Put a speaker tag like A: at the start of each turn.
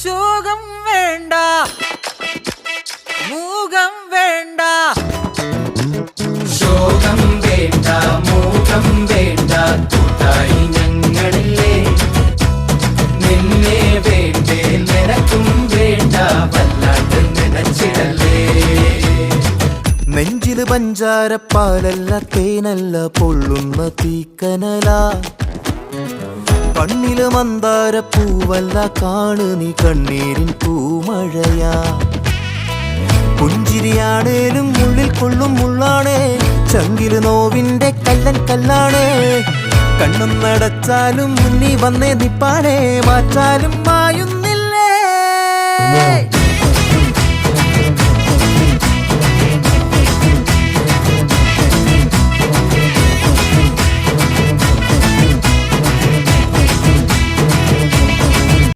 A: ശോകം വേണ്ട, മൂകം വേണ്ട,
B: ശോകം വേണ്ട, മൂകം വേണ്ട, കൂട്ടായി ഞങ്ങളില്ലേ. നിന്നെ വേണ്ടേ, നിനക്കും വേണ്ട, വല്ലാണ്ട് നനച്ചിടല്ലേ.
C: നെഞ്ചില് പഞ്ചാരപ്പാലല്ല, തേനല്ല, പൊള്ളുന്ന തീക്കനല. കണ്ണില് മന്ദാരപ്പൂവല്ല, കാണു നീ കണ്ണീരിൻ പൂമഴയാ. പുഞ്ചിരിയാണേലും ഉള്ളിൽ കൊള്ളും മുള്ളാണേ, ചങ്കില് നോവിന്റെ കല്ലൻ കല്ലാണേ. കണ്ണും നടച്ചാലും മുന്നി വന്നേ നിപ്പാണേ, മാറ്റാലും മായുന്ന